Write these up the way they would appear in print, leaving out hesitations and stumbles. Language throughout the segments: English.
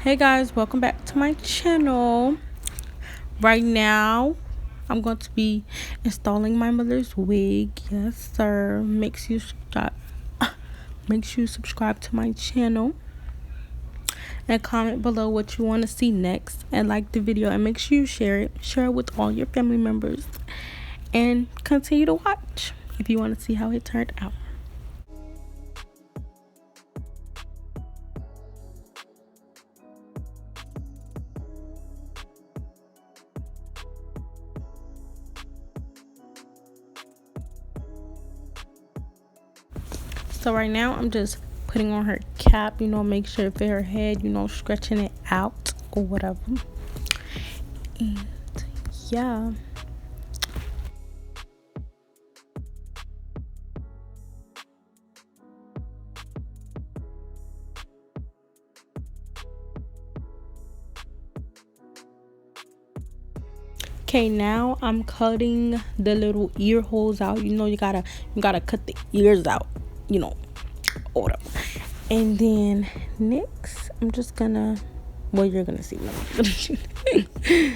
Hey guys, welcome back to my channel. Right now I'm going to be installing my mother's wig. Yes sir. Make sure you subscribe to my channel and comment below what you want to see next, and like the video, and make sure you share it with all your family members, and continue to watch if you want to see how it turned out. So right now I'm just putting on her cap, make sure it fit her head, stretching it out or whatever. And yeah. Okay, now I'm cutting the little ear holes out. You gotta cut the ears out, or whatever. And then next I'm just gonna, well, you're gonna see what I'm gonna do.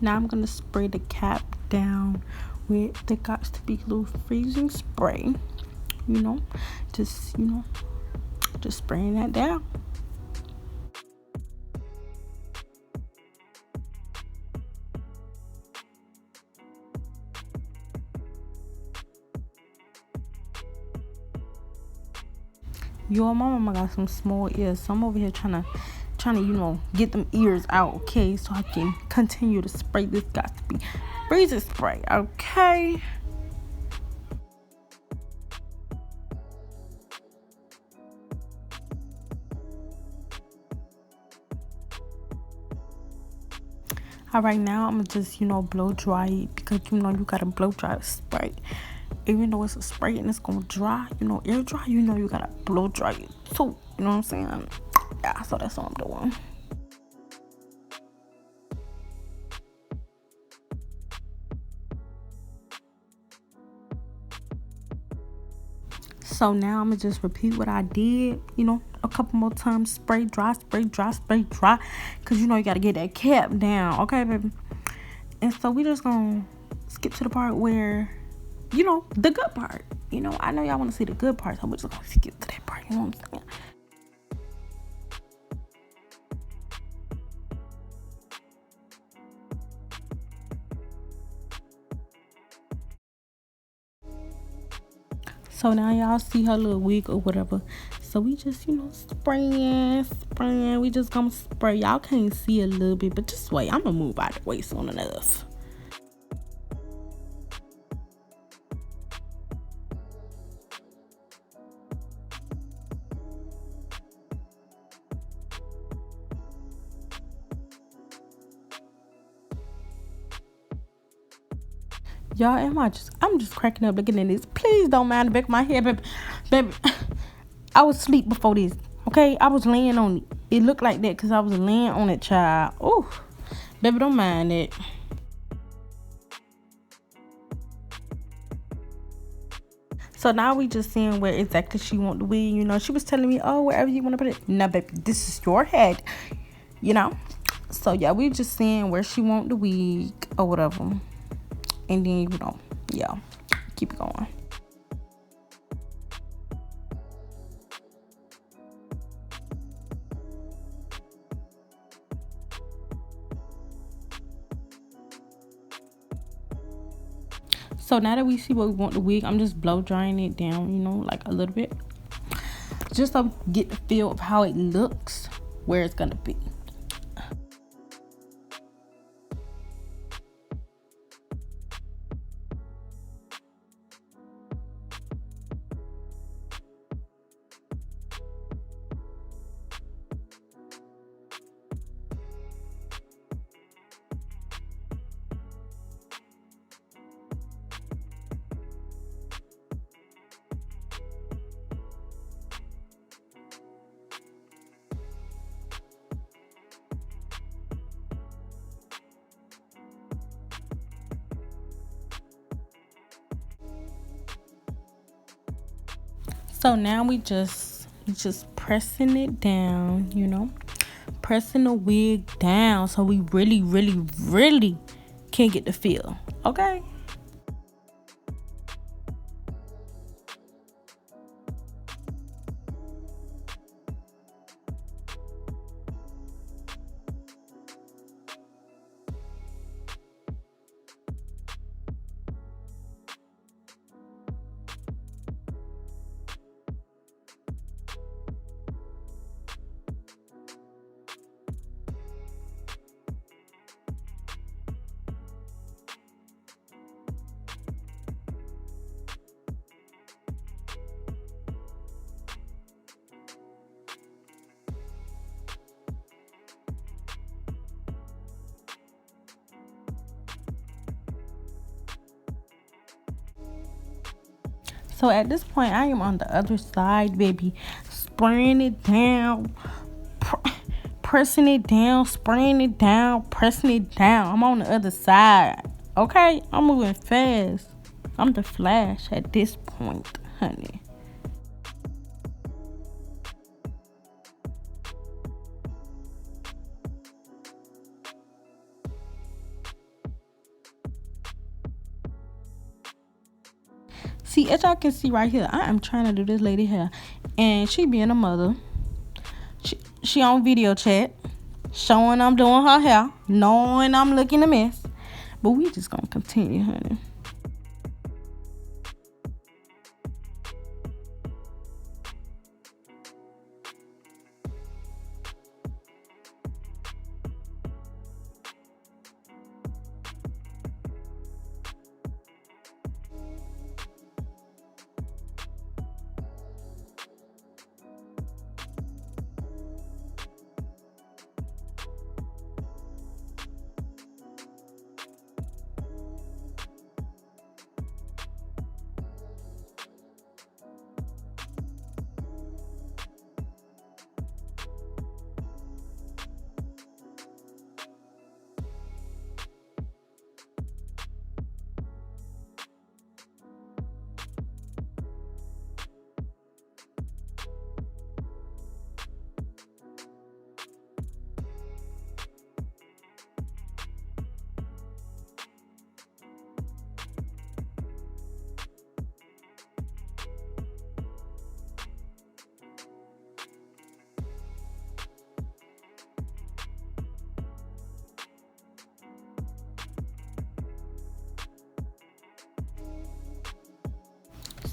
Now I'm gonna spray the cap down with the Gots to Be Glue freezing spray. Just spraying that down. Yo, my mama got some small ears, so I'm over here trying to get them ears out, okay, so I can continue to spray this Got to Be freezer spray, okay. All right, now I'm gonna just blow dry it, because you gotta blow dry the spray. Even though it's a spray and it's gonna dry, air dry, you gotta blow dry it too. You know what I'm saying? Yeah, so that's what I'm doing. So now I'm gonna just repeat what I did, a couple more times. Spray dry, spray dry, spray dry, because you gotta get that cap down, okay, baby? And so we just gonna skip to the part where, the good part. I know y'all want to see the good part, so we're just gonna skip to that part. You know what I'm saying? So now y'all see her little wig or whatever. So we just, spraying. We just gonna spray. Y'all can't see a little bit, but just wait. I'm gonna move out the way soon enough. Y'all, I'm just cracking up looking at this. Please don't mind the back of my head, baby. I was asleep before this, okay? I was laying on it. It looked like that because I was laying on it, child. Oh, baby, don't mind it. So now we just seeing where exactly she want the wig. She was telling me, oh, wherever you want to put it. No, baby, this is your head, So yeah, we just seeing where she want the wig or whatever. And then, yeah, keep it going. So now that we see what we want the wig, I'm just blow drying it down, like a little bit. Just so we get the feel of how it looks, where it's gonna be. So now we just pressing it down, pressing the wig down so we really, really, really can get the feel. Okay. So at this point, I am on the other side, baby, spraying it down, pressing it down, spraying it down, pressing it down. I'm on the other side. Okay, I'm moving fast. I'm the Flash at this point, honey. See, as y'all can see right here, I am trying to do this lady hair, and she being a mother. She on video chat, showing I'm doing her hair, knowing I'm looking a mess. But we just gonna continue, honey.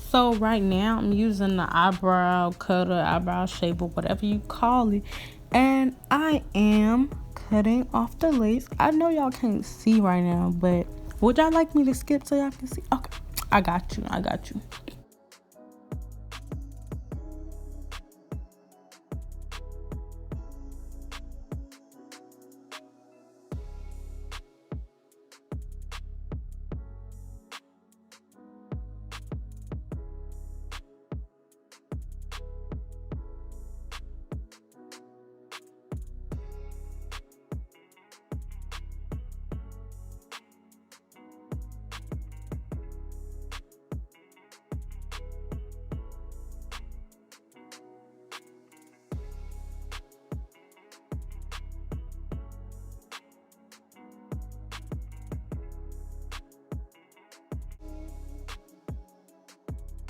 So right now I'm using the eyebrow cutter, eyebrow shaper, whatever you call it, and I am cutting off the lace. I know y'all can't see right now, but would y'all like me to skip so y'all can see? Okay, I got you.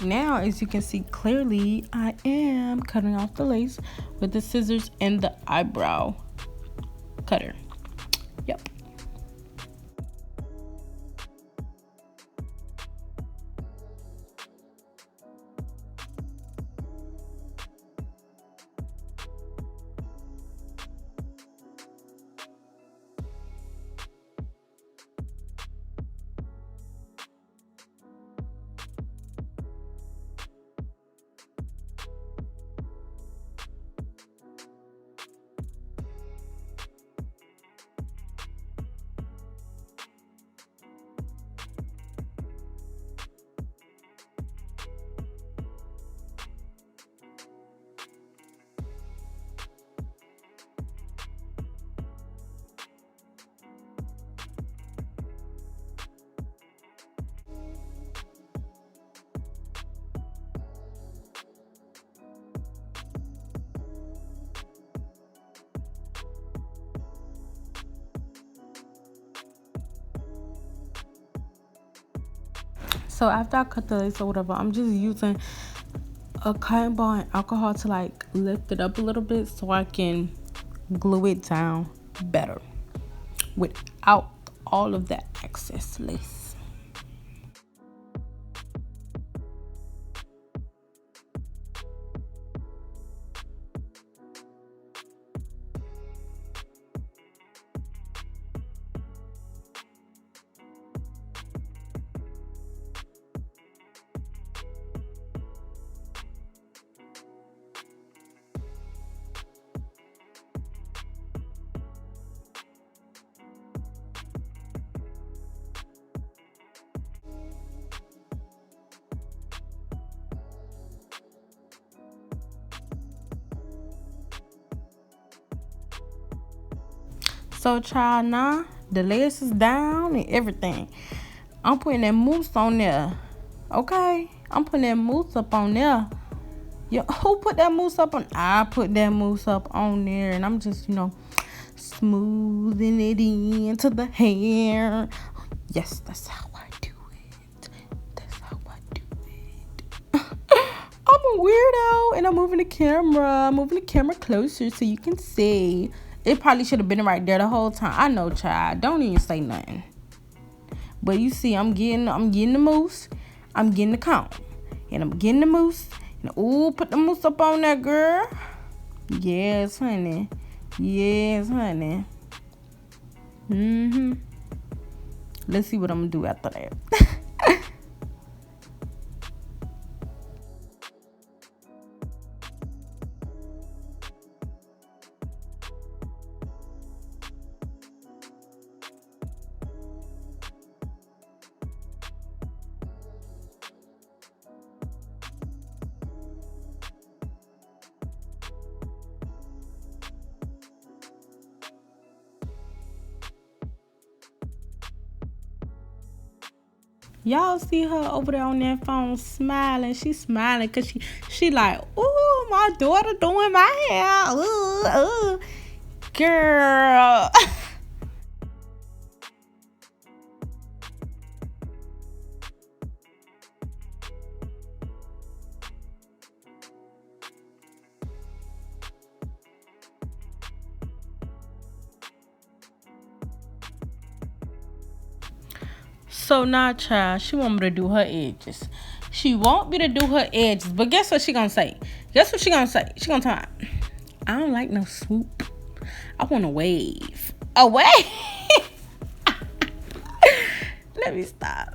Now, as you can see clearly, I am cutting off the lace with the scissors and the eyebrow cutter. Yep. So after I cut the lace or whatever, I'm just using a cotton ball and alcohol to like lift it up a little bit so I can glue it down better without all of that excess lace. So child, now the lace is down and everything. I'm putting that mousse on there. Okay? I'm putting that mousse up on there. Yo, who put that mousse up on? I put that mousse up on there, and I'm just, smoothing it into the hair. Yes, that's how I do it. That's how I do it. I'm a weirdo, and I'm moving the camera closer so you can see. It probably should have been right there the whole time. I know, child. Don't even say nothing. But you see, I'm getting the mousse. I'm getting the comb. And I'm getting the mousse. And ooh, put the mousse up on there, girl. Yes, honey. Yes, honey. Let's see what I'm going to do after that. Y'all see her over there on that phone smiling. She's smiling because she like, ooh, my daughter doing my hair. Ooh. Girl. So now, child, she want me to do her edges. She want me to do her edges, but guess what she gonna say? She gonna tell me, I don't like no swoop. I want a wave. A wave? Let me stop.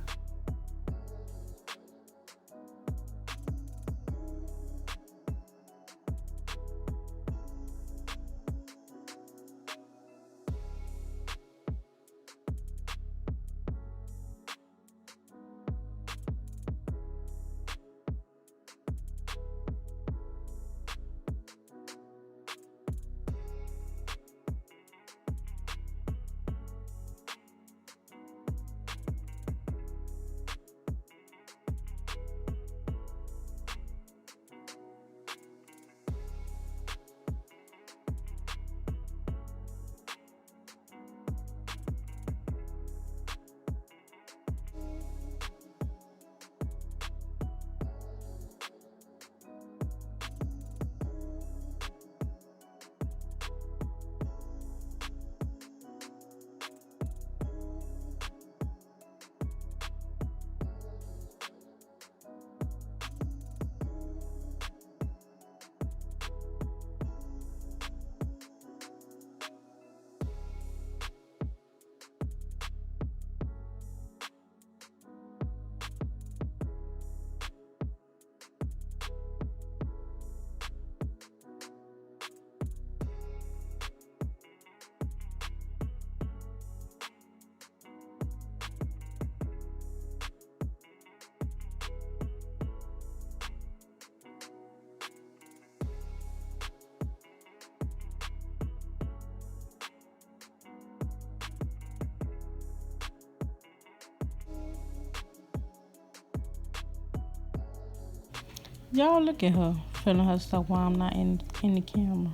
Y'all look at her feeling her stuff while I'm not in the camera.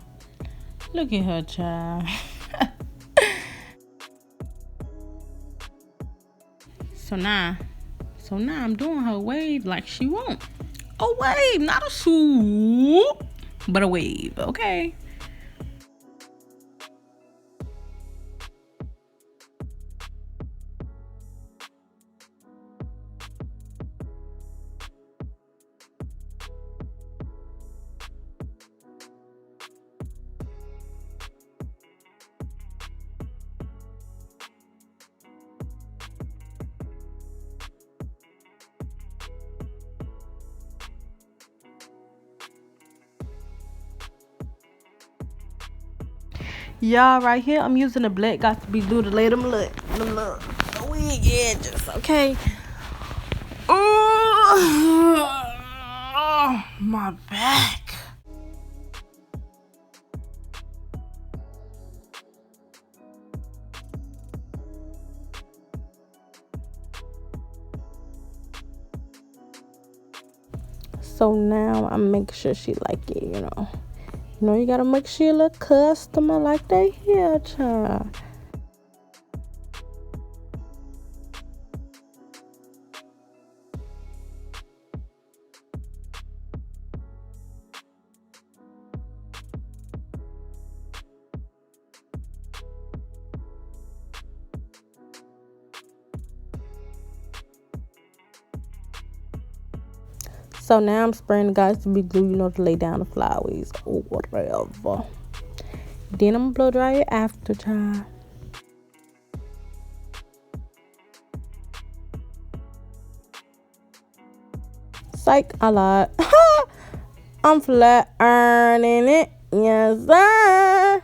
Look at her, child. So now I'm doing her wave like she want. A wave, not a swoop, but a wave, okay? Y'all, right here, I'm using the black got to be blue to lay them look the wig edges, okay? Oh, my back. So now I'm making sure she like it, you know. You know, you gotta make sure you look customer like they here, child. So now I'm spraying the guys to be glue, you know, to lay down the flyaways or whatever. Then I'm gonna blow dry it after, child. Psych, I lied. I'm flat ironing it. Yes, sir.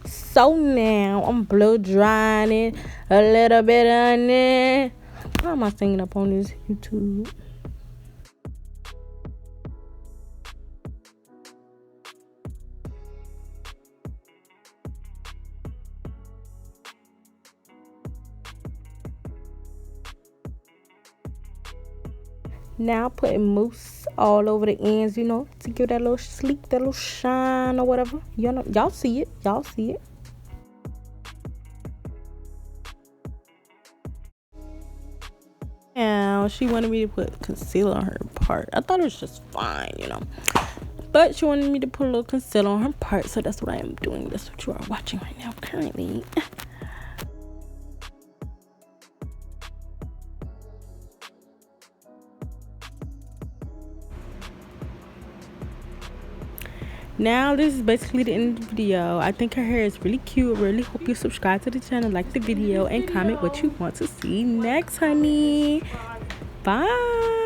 So now I'm blow drying it a little bit on it. Why am I singing up on this YouTube? Now putting mousse all over the ends, you know, to give that little sleek, that little shine or whatever. You know, y'all see it. Y'all see it. Now she wanted me to put concealer on her part. I thought it was just fine, you know. But she wanted me to put a little concealer on her part, so that's what I am doing. That's what you are watching right now currently. Now this is basically the end of the video. I think her hair is really cute. Really hope you subscribe to the channel, like the video, and comment what you want to see next, honey. Bye.